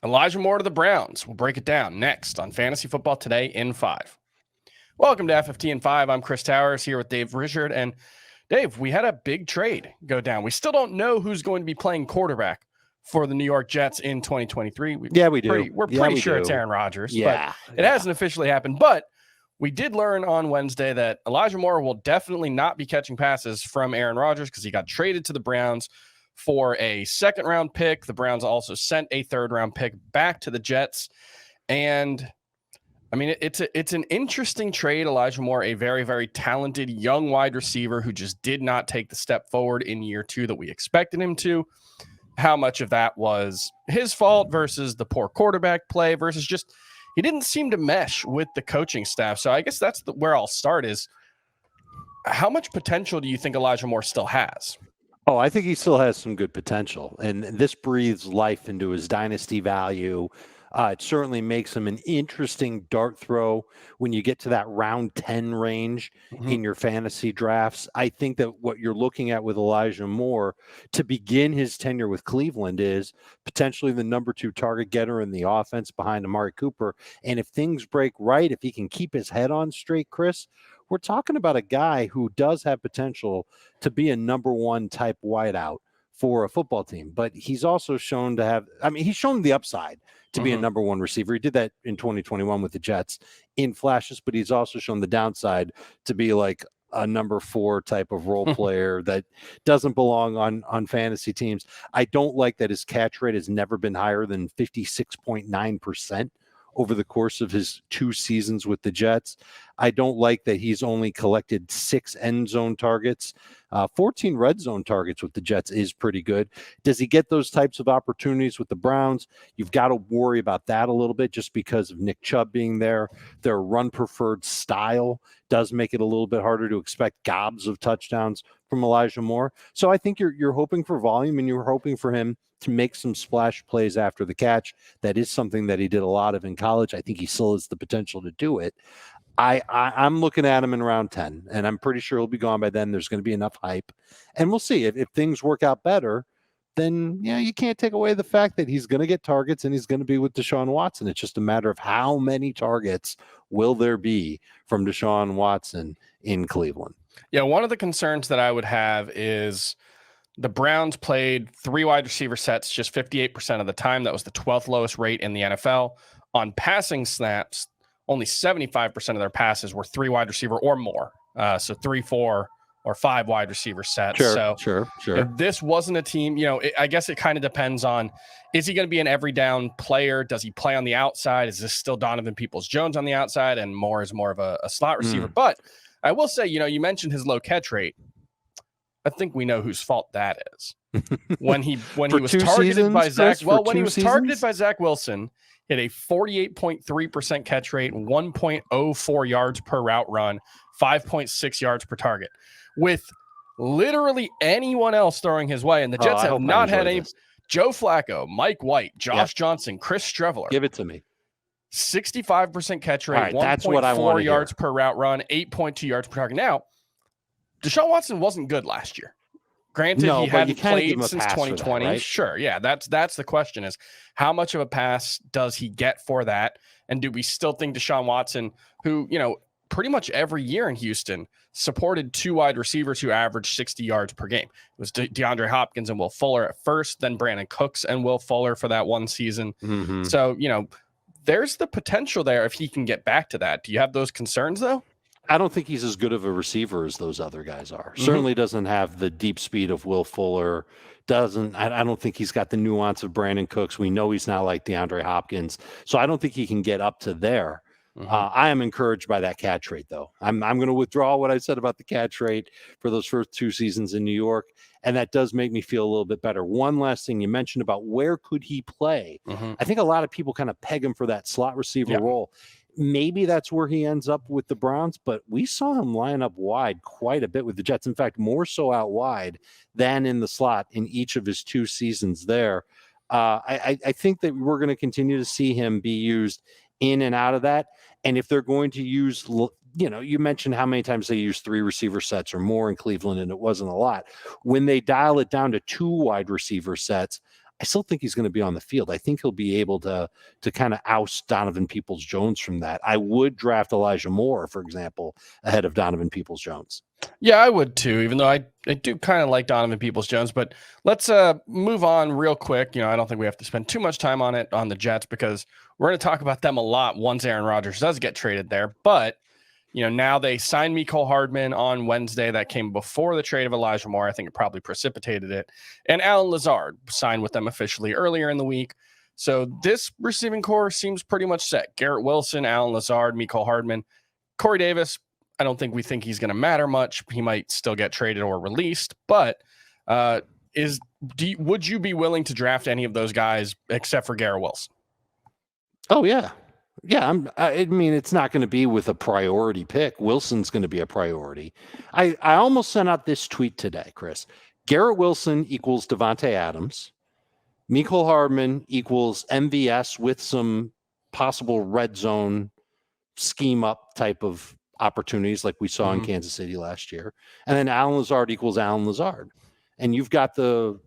Elijah Moore to the Browns. We'll break it down next on Fantasy Football Today in 5. Welcome to FFT in 5. I'm Chris Towers here with Dave Richard. And Dave, we had a big trade go down. We still don't know who's going to be playing quarterback for the New York Jets in 2023. We do. We're pretty sure it's Aaron Rodgers, but it hasn't officially happened. But we did learn on Wednesday that Elijah Moore will definitely not be catching passes from Aaron Rodgers because he got traded to the Browns for a second-round pick. The Browns also sent a third-round pick back to the Jets. And, I mean, it's an interesting trade. Elijah Moore, a very, very talented young wide receiver who just did not take the step forward in year 2 that we expected him to. How much of that was his fault versus the poor quarterback play versus just he didn't seem to mesh with the coaching staff. So I guess that's where I'll start is how much potential do you think Elijah Moore still has? Oh, I think he still has some good potential, and this breathes life into his dynasty value. It certainly makes him an interesting dart throw when you get to that round 10 range in your fantasy drafts. I think that what you're looking at with Elijah Moore to begin his tenure with Cleveland is potentially the number 2 target getter in the offense behind Amari Cooper. And if things break right, if he can keep his head on straight, Chris, we're talking about a guy who does have potential to be a number 1 type wideout for a football team. But he's also shown to have, he's shown the upside to be a number 1 receiver. He did that in 2021 with the Jets in flashes, but he's also shown the downside to be like a number 4 type of role player that doesn't belong on fantasy teams. I don't like that his catch rate has never been higher than 56.9% over the course of his 2 seasons with the Jets. I don't like that he's only collected 6 end zone targets. 14 red zone targets with the Jets is pretty good. Does he get those types of opportunities with the Browns? You've got to worry about that a little bit just because of Nick Chubb being there. Their run-preferred style does make it a little bit harder to expect gobs of touchdowns from Elijah Moore. So I think you're hoping for volume, and you're hoping for him to make some splash plays after the catch. That is something that he did a lot of in college. I think he still has the potential to do it. I'm looking at him in round 10, and I'm pretty sure he'll be gone by then. There's going to be enough hype, and we'll see if things work out better. Then you can't take away the fact that he's going to get targets and he's going to be with Deshaun Watson. It's just a matter of how many targets will there be from Deshaun Watson in Cleveland. Yeah, one of the concerns that I would have is the Browns played 3 wide receiver sets just 58% of the time. That was the 12th lowest rate in the NFL. On passing snaps, only 75% of their passes were 3 wide receiver or more. So 3, 4, or 5 wide receiver sets. Sure. If this wasn't a team, I guess it kind of depends on, is he going to be an every down player? Does he play on the outside? Is this still Donovan Peoples-Jones on the outside and Moore is more of a slot receiver? But I will say, you mentioned his low catch rate. I think we know whose fault that is. When he was targeted by Zach Wilson, he had a 48.3% catch rate, 1.04 yards per route run, 5.6 yards per target. With literally anyone else throwing his way, and the Jets have not had any. Joe Flacco, Mike White, Josh Johnson, Chris Streveler. Give it to me. 65% catch rate, 1.4 yards per route run, 8.2 yards per target. Now, Deshaun Watson wasn't good last year. Granted, he hadn't played since 2020. That, right? Sure, yeah, that's the question is how much of a pass does he get for that? And do we still think Deshaun Watson, who, pretty much every year in Houston supported 2 wide receivers who averaged 60 yards per game? It was DeAndre Hopkins and Will Fuller at first, then Brandon Cooks and Will Fuller for that one season. So, there's the potential there if he can get back to that. Do you have those concerns, though? I don't think he's as good of a receiver as those other guys are. Certainly doesn't have the deep speed of Will Fuller. I don't think he's got the nuance of Brandon Cooks. We know he's not like DeAndre Hopkins. So I don't think he can get up to there. I am encouraged by that catch rate, though. I'm going to withdraw what I said about the catch rate for those first 2 seasons in New York, and that does make me feel a little bit better. One last thing you mentioned about where could he play. I think a lot of people kind of peg him for that slot receiver role. Maybe that's where he ends up with the Browns, but we saw him line up wide quite a bit with the Jets. In fact, more so out wide than in the slot in each of his 2 seasons there. I think that we're going to continue to see him be used in and out of that. And if they're going to use, you mentioned how many times they use 3 receiver sets or more in Cleveland, and it wasn't a lot. When they dial it down to 2 wide receiver sets, I still think he's going to be on the field. I think he'll be able to kind of oust Donovan Peoples-Jones from that. I would draft Elijah Moore, for example, ahead of Donovan Peoples-Jones. Yeah, I would too, even though I do kind of like Donovan Peoples-Jones. But let's move on real quick. I don't think we have to spend too much time on it on the Jets because we're going to talk about them a lot once Aaron Rodgers does get traded there. But now they signed Mecole Hardman on Wednesday. That came before the trade of Elijah Moore. I think it probably precipitated it. And Allen Lazard signed with them officially earlier in the week. So this receiving core seems pretty much set. Garrett Wilson, Allen Lazard, Mecole Hardman, Corey Davis. I don't think we think he's going to matter much. He might still get traded or released. But would you be willing to draft any of those guys except for Garrett Wilson? Oh, yeah. Yeah, I mean, it's not going to be with a priority pick. Wilson's going to be a priority. I almost sent out this tweet today, Chris. Garrett Wilson equals Devontae Adams. Mecole Hardman equals MVS with some possible red zone scheme up type of opportunities like we saw in Kansas City last year. And then Allen Lazard equals Allen Lazard. And you've got the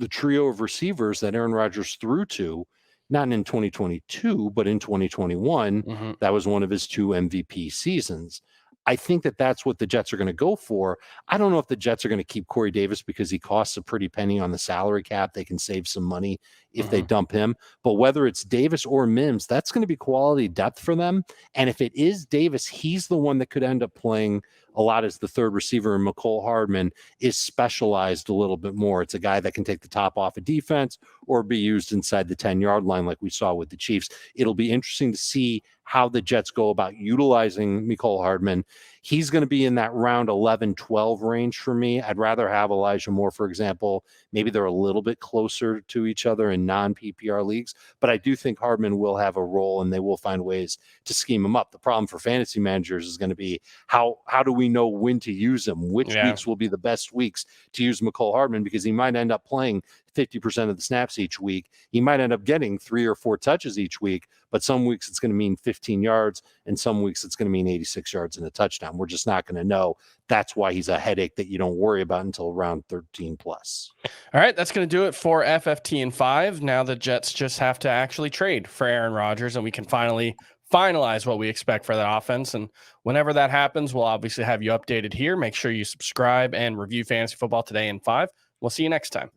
trio of receivers that Aaron Rodgers threw to, not in 2022, but in 2021. That was one of his 2 MVP seasons. I think that's what the Jets are going to go for. I don't know if the Jets are going to keep Corey Davis because he costs a pretty penny on the salary cap. They can save some money if they dump him. But whether it's Davis or Mims, that's going to be quality depth for them. And if it is Davis, he's the one that could end up playing a lot as the third receiver, and Mecole Hardman is specialized a little bit more. It's a guy that can take the top off a defense or be used inside the 10-yard line like we saw with the Chiefs. It'll be interesting to see how the Jets go about utilizing Mecole Hardman. He's going to be in that round 11, 12 range for me. I'd rather have Elijah Moore, for example. Maybe they're a little bit closer to each other in non-PPR leagues, but I do think Hardman will have a role and they will find ways to scheme him up. The problem for fantasy managers is going to be how do we know when to use him? Which weeks will be the best weeks to use Mecole Hardman, because he might end up playing 50% of the snaps each week. He might end up getting 3 or 4 touches each week, but some weeks it's going to mean 15 yards and some weeks it's going to mean 86 yards and a touchdown. We're just not going to know. That's why he's a headache that you don't worry about until round 13 plus. All right, that's going to do it for FFT and 5. Now the Jets just have to actually trade for Aaron Rodgers, and we can finally finalize what we expect for that offense. And whenever that happens, we'll obviously have you updated here. Make sure you subscribe and review Fantasy Football Today in 5. We'll see you next time.